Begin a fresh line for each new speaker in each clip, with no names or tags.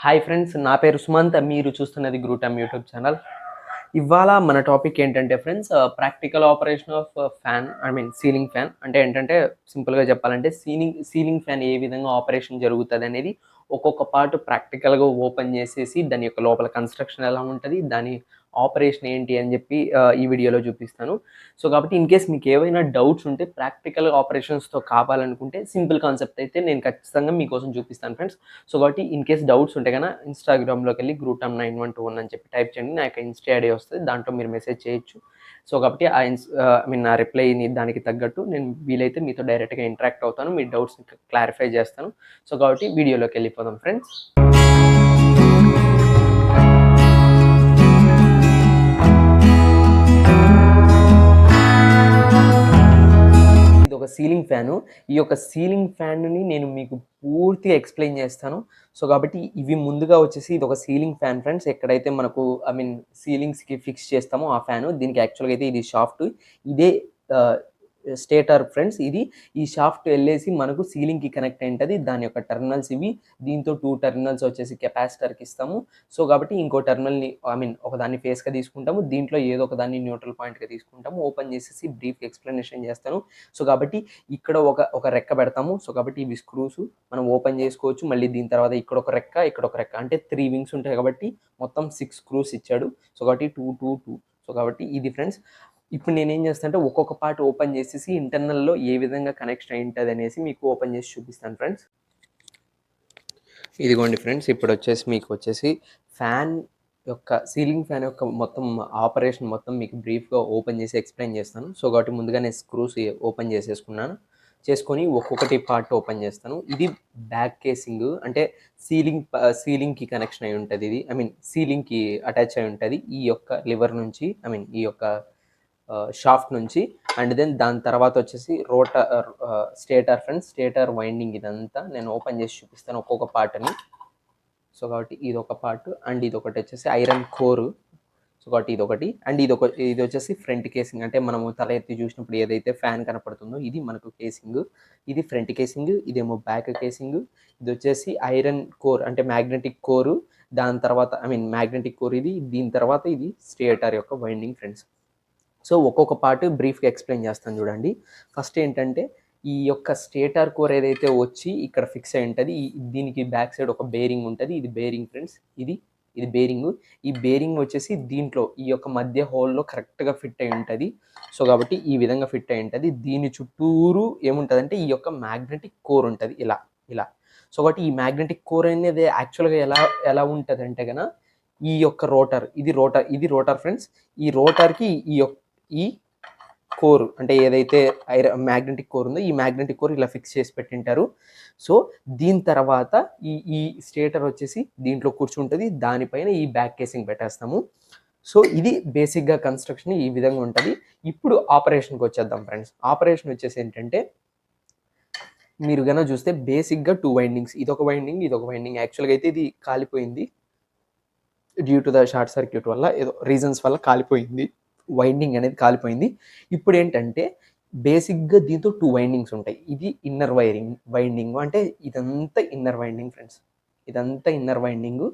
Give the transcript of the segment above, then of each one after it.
Hi friends, నా పేరు సుమంత్. మీరు చూస్తున్నది గ్రూటమ్ యూట్యూబ్ ఛానల్. ఇవాళ మన టాపిక్ ఏంటంటే friends, practical operation of fan, ceiling fan. అంటే ఏంటంటే సింపుల్‌గా చెప్పాలంటే సీలింగ్ ఫ్యాన్ ఏ విధంగా ఆపరేషన్ జరుగుతదనేది ఒక్కొక్క పార్ట్ ప్రాక్టికల్‌గా ఓపెన్ చేసేసి దాని యొక్క లోపల కన్‌స్ట్రక్షన్ ఎలా ఉంటది, దాని ఆపరేషన్ ఏంటి అని చెప్పి ఈ వీడియోలో చూపిస్తాను. సో, కాబట్టి ఇన్‌కేస్ మీకేవైనా డౌట్స్ ఉంటే ప్రాక్టికల్ ఆపరేషన్స్‌తో కావాలనుకుంటే సింపుల్ కాన్సెప్ట్ అయితే నేను ఖచ్చితంగా మీకోసం చూపిస్తాను ఫ్రెండ్స్. సో, కాబట్టి ఇన్‌కేస్ డౌట్స్ ఉంటే గన ఇన్‌స్టాగ్రామ్‌లోకెళ్ళి గ్రూటమ్9121 అని చెప్పి టైప్ చేయండి. నా యొక్క ఇన్‌స్టా ఐడీ వస్తది. దాంట్లో మీరు మెసేజ్ చేయొచ్చు. సో, కాబట్టి నా రిప్లైని దానికి తగ్గట్టు నేను వీలైతే మీతో డైరెక్ట్‌గా ఇంటరాక్ట్ అవుతాను. మీ డౌట్స్‌ని క్లారిఫై చేస్తాను. సో, కాబట్టి వీడియోలోకెళ్ళిపోదాం ఫ్రెండ్స్. ఇదొక సీలింగ్ ఫ్యాను. ఈ యొక్క సీలింగ్ ఫ్యాన్‌ని నేను మీకు పూర్తిగా ఎక్స్‌ప్లెయిన్ చేస్తాను. సో, కాబట్టి ఇవి ముందుగా వచ్చేసి ఇదొక సీలింగ్ ఫ్యాన్ ఫ్రెండ్స్. ఎక్కడైతే మనకు సీలింగ్స్‌కి ఫిక్స్ చేస్తామో ఆ ఫ్యాను. దీనికి యాక్చువల్‌గా అయితే ఇది షాఫ్ట్. ఇదే ఆహ్, స్టేటర్ ఫ్రెండ్స్. ఈ షాఫ్ట్ ఎళ్ళేసి మనకు సీలింగ్‌కి కనెక్ట్ అయ్యుంటది. దాని యొక్క టెర్మినల్స్ ఇవి. దీంతో 2 టెర్మినల్స్ వచ్చేసి కెపాసిటర్‌కి ఇస్తాము. సో, కాబట్టి ఇంకో టెర్మినల్‌ని ఒకదాన్ని ఫేస్‌గా తీసుకుంటాము. దీంట్లో ఏదో ఒక దాన్ని న్యూట్రల్ పాయింట్‌గా తీసుకుంటాము. ఓపెన్ చేసేసి బ్రీఫ్ ఎక్స్‌ప్లనేషన్ చేస్తాను. సో, కాబట్టి ఇక్కడ ఒక రెక్క పెడతాము. సో, కాబట్టి ఇవి స్క్రూస్ మనం ఓపెన్ చేసుకోవచ్చు. మళ్ళీ దీని తర్వాత ఇక్కడొక రెక్క, ఇక్కడొక రెక్క. అంటే 3 వింగ్స్ ఉంటాయి కాబట్టి మొత్తం 6 స్క్రూస్ ఇచ్చాడు. సో, కాబట్టి 2, 2, 2. సో, కాబట్టి ఇది ఫ్రెండ్స్. ఇప్పుడు నేనేం చేస్తా అంటే ఒక్కొక్క పార్ట్ ఓపెన్ చేసేసి ఇంటర్నల్‌లో ఏ విధంగా కనెక్షన్ అయి ఉంటదనేసి మీకు ఓపెన్ చేసి చూపిస్తాను ఫ్రెండ్స్. ఇదిగోండి ఫ్రెండ్స్, ఇప్పుడొచ్చేసి మీకొచ్చేసి ఫ్యాన్ సీలింగ్ ఫ్యాన్ యొక్క మొత్తం ఆపరేషన్ మొత్తం మీకు బ్రీఫ్‌గా ఓపెన్ చేసి ఎక్స్‌ప్లెయిన్ చేస్తాను. సో, కాబట్టి ముందుగా నేను స్క్రూస్ ఓపెన్ చేసేసుకున్నాను. చేసుకొని ఒక్కొక్కటి పార్ట్ ఓపెన్ చేస్తాను. ఇది బ్యాక్ కేసింగ్. అంటే సీలింగ్‌కి కనెక్షన్ అయి ఉంటది ఇది. సీలింగ్‌కి అటాచ్ అయి ఉంటది. ఈ యొక్క లివర్ నుంచి ఈ యొక్క షాఫ్ట్ నుంచి. అండ్ దెన్ దాని తర్వాత వచ్చేసి స్టేటర్ ఫ్రెండ్స్. స్టేటర్ వైండింగ్ ఇదంతా నేను ఓపెన్ చేసి చూపిస్తాను ఒక్కొక్క పార్ట్‌ని. సో, కాబట్టి ఇదొక పార్ట్ అండ్ ఇదొకటి వచ్చేసి ఐరన్ కోర్. సో, కాబట్టి ఇదొకటి అండ్ ఇది వచ్చేసి ఫ్రంట్ కేసింగ్. అంటే మనము తల ఎత్తి చూసినప్పుడు ఏదైతే ఫ్యాన్ కనపడుతుందో ఇది మనకు కేసింగ్. ఇది ఫ్రంట్ కేసింగ్. ఇదేమో బ్యాక్ కేసింగ్. ఇది వచ్చేసి ఐరన్ కోర్ అంటే మ్యాగ్నెటిక్ కోర్. దాని తర్వాత మ్యాగ్నెటిక్ కోర్ ఇది. దీని తర్వాత ఇది స్టేటర్ యొక్క వైండింగ్ ఫ్రెండ్స్. సో, ఒక్కొక్క పార్ట్ బ్రీఫ్‌గా ఎక్స్‌ప్లెయిన్ చేస్తాను చూడండి. ఫస్ట్ ఏంటంటే ఈ యొక్క స్టేటర్ కోర్ ఏదైతే వచ్చి ఇక్కడ ఫిక్స్ అయి ఉంటది. దీనికి బ్యాక్ సైడ్ ఒక బేరింగ్ ఉంటది. ఇది బేరింగ్ ఫ్రెండ్స్. ఇది బేరింగు. ఈ బేరింగ్ వచ్చేసి దీంట్లో ఈ యొక్క మధ్య హోల్‌లో కరెక్ట్‌గా ఫిట్ అయి ఉంటది. సో, కాబట్టి ఈ విధంగా ఫిట్ అయి ఉంటది. దీని చుట్టూరు ఏముంటదంటే ఈ యొక్క మ్యాగ్నెటిక్ కోర్ ఉంటది ఇలా. సో, కాబట్టి ఈ మ్యాగ్నెటిక్ కోర్ అనేది యాక్చువల్‌గా ఎలా ఉంటదంటే ఈ యొక్క ఇది రోటర్ ఫ్రెండ్స్. ఈ రోటర్‌కి ఈ కోర్ అంటే ఏదైతే మ్యాగ్నెటిక్ కోర్ ఉందో ఈ మ్యాగ్నెటిక్ కోర్ ఇలా ఫిక్స్ చేసి పెట్టింటారు. సో, దీని తర్వాత ఈ స్టేటర్ వచ్చేసి దీంట్లో కూర్చుంటది. దానిపైన ఈ బ్యాక్ కేసింగ్ పెట్టేస్తాము. సో, ఇది బేసిక్‌గా కన్‌స్ట్రక్షన్ ఈ విధంగా ఉంటది. ఇప్పుడు ఆపరేషన్‌కి వచ్చేద్దాం ఫ్రెండ్స్. ఆపరేషన్ వచ్చేసి ఏంటంటే మీరు గన చూస్తే బేసిక్‌గా 2 వైండింగ్స్. ఇదొక వైండింగ్, ఇదొక వైండింగ్. యాక్చువల్‌గా అయితే ఇది కాలిపోయింది. Due to the short circuit వల్ల ఏదో రీజన్స్ వల్ల కాలిపోయింది. వైండింగ్ అనేది కాలిపోయింది. ఇప్పుడేంటంటే బేసిక్‌గా దీంతో 2 వైండింగ్స్ ఉంటాయి. ఇది ఇన్నర్ వైండింగ్. అంటే ఇదంతా ఇన్నర్ వైండింగ్ ఫ్రెండ్స్. ఇదంతా ఇన్నర్ వైండింగు.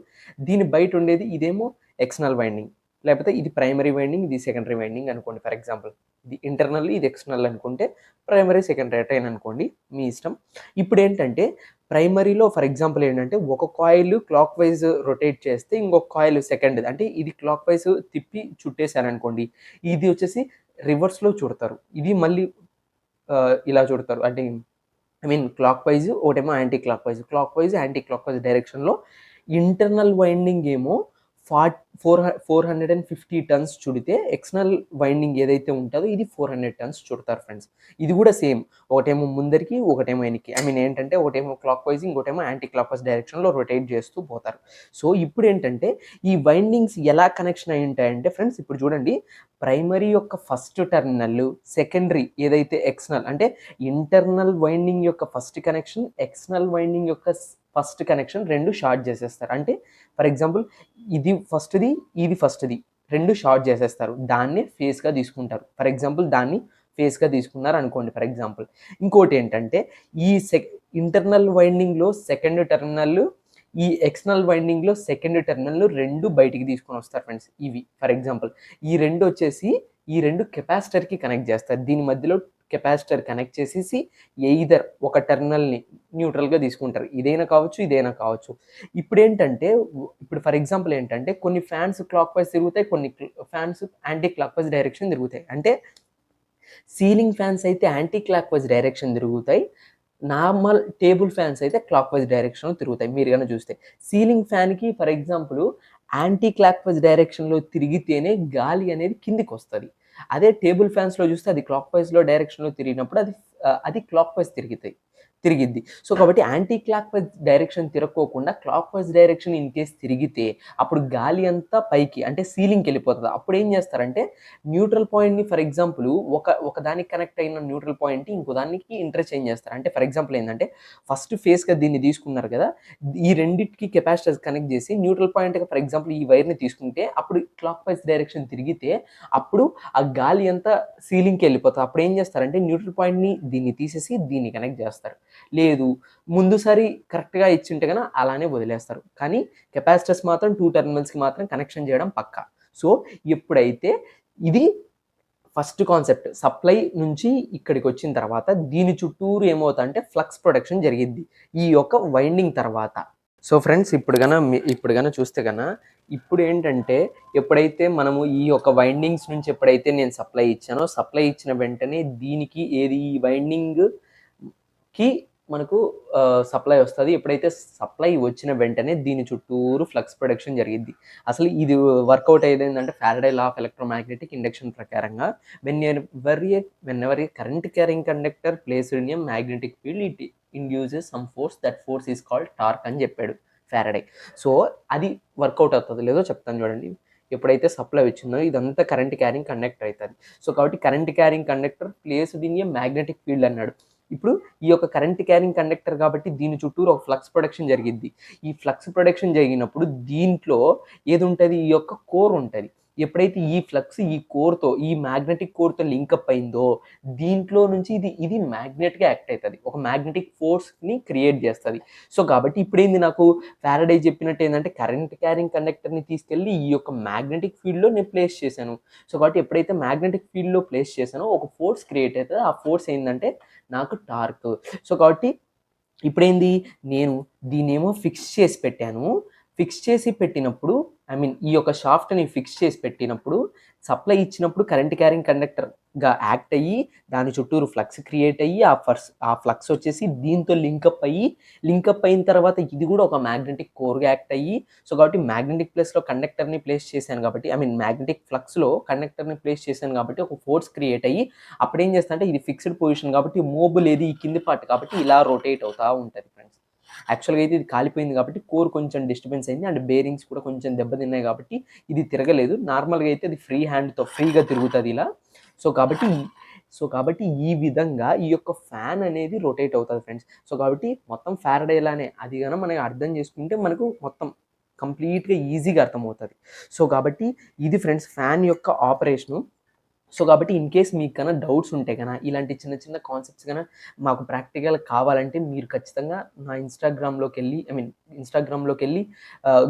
దీని బయట ఉండేది ఇదేమో ఎక్స్‌టర్నల్ వైండింగ్. లేకపోతే ఇది ప్రైమరీ వైండింగ్, ఇది సెకండరీ వైండింగ్ అనుకోండి ఫర్ ఎగ్జాంపుల్. ఇది ఇంటర్నల్, ఇది ఎక్స్‌టర్నల్ అనుకుంటే ప్రైమరీ, సెకండరీ ఎటైనా అనుకోండి మీ ఇష్టం. ఇప్పుడేంటంటే ప్రైమరీలో ఫర్ ఎగ్జాంపుల్ ఏంటంటే ఒక కాయిల్ క్లాక్ వైజ్ రొటేట్ చేస్తే ఇంకొక కాయిల్ సెకండ్‌ది. అంటే ఇది క్లాక్ వైజ్ తిప్పి చుట్టేసారనుకోండి. ఇది వచ్చేసి రివర్స్‌లో చుడతారు. ఇది మళ్ళీ ఇలా చుడతారు. అంటే క్లాక్ వైజ్, ఒకటేమో anti clock wise. Clock wise, anti clock wise డైరెక్షన్‌లో ఇంటర్నల్ వైండింగ్ ఏమో 450 టన్స్ చుడితే ఎక్స్టర్నల్ వైండింగ్ ఏదైతే ఉంటదో ఇది 400 టన్స్ చుడతారు ఫ్రెండ్స్. ఇది కూడా సేమ్. ఒకటేమో ముందరికి, ఒకటేమో వెనక్కి. ఏంటంటే ఒకటేమో క్లాక్ వైజ్, ఇంకోటేమో యాంటీ క్లాక్ వైజ్ డైరెక్షన్‌లో రొటేట్ చేస్తూ పోతారు. సో, ఇప్పుడేంటంటే ఈ వైండింగ్స్ ఎలా కనెక్షన్ అయి ఉంటాయంటే ఫ్రెండ్స్ ఇప్పుడు చూడండి. ప్రైమరీ యొక్క ఫస్ట్ టెర్మినల్, సెకండరీ ఏదైతే ఎక్స్టర్నల్ అంటే ఇంటర్నల్ వైండింగ్ యొక్క ఫస్ట్ కనెక్షన్, ఎక్స్టర్నల్ వైండింగ్ యొక్క ఫస్ట్ కనెక్షన్ 2 షార్ట్ చేసేస్తారు. అంటే ఫర్ ఎగ్జాంపుల్ ఇది ఫస్ట్‌ది 2 షార్ట్ చేసేస్తారు. దాన్నే ఫేస్‌గా తీసుకుంటారు. ఫర్ ఎగ్జాంపుల్ దాన్ని ఫేస్‌గా తీసుకున్నారు అనుకోండి ఫర్ ఎగ్జాంపుల్. ఇంకోటి ఏంటంటే ఈ ఇంటర్నల్ వైండింగ్‌లో సెకండ్ టెర్మినల్ ఈ ఎక్స్టర్నల్ వైండింగ్లో సెకండ్ టెర్మినల్ 2 బయటికి తీసుకొని వస్తారు ఫ్రెండ్స్. ఇవి ఫర్ ఎగ్జాంపుల్ ఈ 2 వచ్చేసి ఈ 2 కెపాసిటర్కి కనెక్ట్ చేస్తారు. దీని మధ్యలో కెపాసిటర్ కనెక్ట్ చేసేసి ఎయిదర్ ఒక టెర్మినల్ని న్యూట్రల్గా తీసుకుంటారు. ఇదైనా కావచ్చు, ఇదైనా కావచ్చు. ఇప్పుడు ఫర్ ఎగ్జాంపుల్ ఏంటంటే కొన్ని ఫ్యాన్స్ క్లాక్ వైజ్ తిరుగుతాయి, కొన్ని fans anti clock wise direction తిరుగుతాయి. అంటే సీలింగ్ ఫ్యాన్స్ అయితే యాంటీ క్లాక్ వైజ్ డైరెక్షన్ తిరుగుతాయి, నార్మల్ టేబుల్ ఫ్యాన్స్ అయితే క్లాక్ వైజ్ డైరెక్షన్లో తిరుగుతాయి. మీరు కనుక చూస్తే సీలింగ్ ఫ్యాన్కి for example anti clock wise డైరెక్షన్లో తిరిగితేనే గాలి అనేది కిందికి వస్తుంది. అదే టేబుల్ ఫ్యాన్స్లో చూస్తే అది క్లాక్ వైజ్లో డైరెక్షన్లో తిరిగినప్పుడు అది క్లాక్ వైజ్ తిరిగిద్ది. సో కాబట్టి యాంటీ క్లాక్ వైజ్ డైరెక్షన్ తిరగకోకుండా clock wise direction in case తిరిగితే అప్పుడు గాలి అంతా పైకి అంటే సీలింగ్కి వెళ్ళిపోతుంది. అప్పుడు ఏం చేస్తారంటే న్యూట్రల్ పాయింట్ని ఫర్ ఎగ్జాంపుల్ ఒక దానికి కనెక్ట్ అయిన న్యూట్రల్ పాయింట్ని ఇంకో దానికి ఇంటర్చేంజ్ చేస్తారు. అంటే ఫర్ ఎగ్జాంపుల్ ఏంటంటే ఫస్ట్ ఫేస్గా దీన్ని తీసుకున్నారు కదా, ఈ రెండింటికి కెపాసిటర్స్ కనెక్ట్ చేసి న్యూట్రల్ పాయింట్గా ఫర్ ఎగ్జాంపుల్ ఈ వైర్ని తీసుకుంటే అప్పుడు క్లాక్ వైజ్ డైరెక్షన్ తిరిగితే అప్పుడు ఆ గాలి అంతా సీలింగ్కి వెళ్ళిపోతుంది. అప్పుడు ఏం చేస్తారంటే న్యూట్రల్ పాయింట్ని దీన్ని తీసేసి దీన్ని కనెక్ట్ చేస్తారు. లేదు ముందుసారి కరెక్ట్గా ఇచ్చింటే కనుక అలానే వదిలేస్తారు. కానీ కెపాసిటర్స్ మాత్రం 2 టెర్మినల్స్కి మాత్రం కనెక్షన్ చేయడం పక్కా. సో ఎప్పుడైతే ఇది ఫస్ట్ కాన్సెప్ట్ సప్లై నుంచి ఇక్కడికి వచ్చిన తర్వాత దీని చుట్టూరు ఏమవుతుందంటే ఫ్లక్స్ ప్రొడక్షన్ జరిగిద్ది ఈ యొక్క వైండింగ్ తర్వాత. సో ఫ్రెండ్స్ ఇప్పుడు గన చూస్తే కన్నా ఇప్పుడు ఏంటంటే ఎప్పుడైతే మనము ఈ యొక్క వైండింగ్స్ నుంచి ఎప్పుడైతే నేను సప్లై ఇచ్చానో సప్లై ఇచ్చిన వెంటనే దీనికి ఈ వైండింగ్కి మనకు సప్లై వస్తుంది. ఎప్పుడైతే సప్లై వచ్చిన వెంటనే దీని చుట్టూరు ఫ్లక్స్ ప్రొడక్షన్ జరిగింది. అసలు ఇది వర్కౌట్ అయ్యేది Faraday law of electromagnetic induction ప్రకారంగా whenever a current carrying conductor placed in a magnetic field it induces some force, that force is called torque అని చెప్పాడు ఫారడే. సో అది వర్కౌట్ అవుతుంది లేదో చెప్తాను చూడండి. ఎప్పుడైతే సప్లై వచ్చిందో ఇదంతా కరెంట్ క్యారింగ్ కండక్టర్ అవుతుంది. సో కాబట్టి current carrying conductor placed in a magnetic field అన్నాడు. ఇప్పుడు ఈ యొక్క కరెంట్ క్యారింగ్ కండక్టర్ కాబట్టి దీని చుట్టూరు ఒక ఫ్లక్స్ ప్రొడక్షన్ జరిగిద్ది. ఈ ఫ్లక్స్ ప్రొడక్షన్ జరిగినప్పుడు దీంట్లో ఏది ఉంటుంది, ఈ యొక్క కోర్ ఉంటుంది. ఎప్పుడైతే ఈ ఫ్లక్స్ ఈ కోర్తో ఈ మ్యాగ్నెటిక్ కోర్తో లింకప్ అయిందో దీంట్లో నుంచి ఇది మ్యాగ్నెట్గా యాక్ట్ అవుతుంది, ఒక మ్యాగ్నెటిక్ ఫోర్స్ని క్రియేట్ చేస్తుంది. సో కాబట్టి ఇప్పుడు ఏంది నాకు ఫారడే చెప్పినట్టు ఏంటంటే కరెంట్ క్యారింగ్ కండక్టర్ని తీసుకెళ్ళి ఈ యొక్క మ్యాగ్నెటిక్ ఫీల్డ్లో నేను ప్లేస్ చేశాను. సో కాబట్టి ఎప్పుడైతే మ్యాగ్నెటిక్ ఫీల్డ్లో ప్లేస్ చేశానో ఒక ఫోర్స్ క్రియేట్ అవుతుంది. ఆ ఫోర్స్ ఏంటంటే నాకు టార్క్. సో కాబట్టి ఇప్పుడేంది నేను దీన్నేమో ఫిక్స్ చేసి పెట్టాను. ఫిక్స్ చేసి పెట్టినప్పుడు ఈ యొక్క షాఫ్ట్ని ఫిక్స్ చేసి పెట్టినప్పుడు సప్లై ఇచ్చినప్పుడు కరెంట్ క్యారింగ్ కండక్టర్గా యాక్ట్ అయ్యి దాని చుట్టూరు ఫ్లక్స్ క్రియేట్ అయ్యి ఆ ఫ్లక్స్ వచ్చేసి దీంతో లింకప్ అయిన తర్వాత ఇది కూడా ఒక మ్యాగ్నెటిక్ కోర్గా యాక్ట్ అయ్యి. సో కాబట్టి మ్యాగ్నెటిక్ ప్లేస్లో కండక్టర్ని ప్లేస్ చేశాను కాబట్టి మ్యాగ్నెటిక్ ఫ్లక్స్లో కండక్టర్ని ప్లేస్ చేశాను కాబట్టి ఒక ఫోర్స్ క్రియేట్ అయ్యి అప్పుడు ఏం చేస్తా అంటే ఇది ఫిక్స్డ్ పొజిషన్ కాబట్టి మూవబుల్ ఏది ఈ కింది పార్ట్ కాబట్టి ఇలా రొటేట్ అవుతూ ఉంటుంది ఫ్రెండ్స్. యాక్చువల్గా అయితే ఇది కాలిపోయింది కాబట్టి కోర్ కొంచెం డిస్టర్బెన్స్ అయింది అండ్ బేరింగ్స్ కూడా కొంచెం దెబ్బతిన్నాయి కాబట్టి ఇది తిరగలేదు. నార్మల్గా అయితే అది ఫ్రీ హ్యాండ్తో ఫ్రీగా తిరుగుతుంది ఇలా. సో కాబట్టి ఈ విధంగా ఈ యొక్క ఫ్యాన్ అనేది రొటేట్ అవుతుంది ఫ్రెండ్స్. సో కాబట్టి మొత్తం ఫారడేలానే అది కానీ మనం అర్థం చేసుకుంటే మనకు మొత్తం కంప్లీట్గా ఈజీగా అర్థమవుతుంది. సో కాబట్టి ఇది ఫ్రెండ్స్ ఫ్యాన్ యొక్క ఆపరేషను. సో కాబట్టి ఇన్ కేస్ మీకు కన్నా డౌట్స్ ఉంటే కన్నా ఇలాంటి చిన్న చిన్న కాన్సెప్ట్స్ కన్నా మాకు ప్రాక్టికల్ కావాలంటే మీరు ఖచ్చితంగా నా ఇన్స్టాగ్రామ్లోకి వెళ్ళి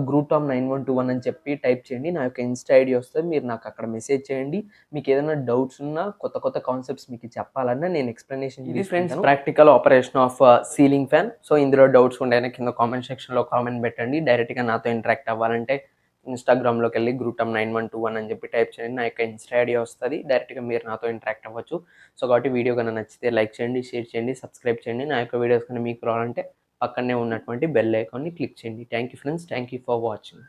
గ్రూటామ్ 9121 అని చెప్పి టైప్ చేయండి. నా యొక్క ఇన్స్టా ఐడి వస్తుంది, మీరు నాకు అక్కడ మెసేజ్ చేయండి. మీకు ఏదైనా డౌట్స్ ఉన్నా కొత్త కాన్సెప్ట్స్ మీకు చెప్పాలన్నా నేను ఎక్స్ప్లెనేషన్ ఇది friends practical operation of ceiling fan. So ఇందులో డౌట్స్ ఉంటేనే కింద కామెంట్ సెక్షన్లో కామెంట్ పెట్టండి. డైరెక్ట్గా నాతో ఇంటరాక్ట్ అవ్వాలంటే ఇన్స్టాగ్రామ్లోకి వెళ్ళి గ్రూటామ్ 9121 అని చెప్పి టైప్ చేయండి. నా యొక్క ఇన్స్టా ఐడి వస్తుంది, డైరెక్ట్గా మీరు నాతో ఇంటరాక్ట్ అవ్వచ్చు. సో కాబట్టి వీడియో కన్నా నచ్చితే లైక్ చేయండి, షేర్ చేయండి, సబ్స్క్రైబ్ చేయండి. నా యొక్క వీడియోస్ కన్నా మీకు రావాలంటే పక్కనే ఉన్నటువంటి బెల్ ఐకాన్ని క్లిక్ చేయండి. Thank you friends, thank you for watching.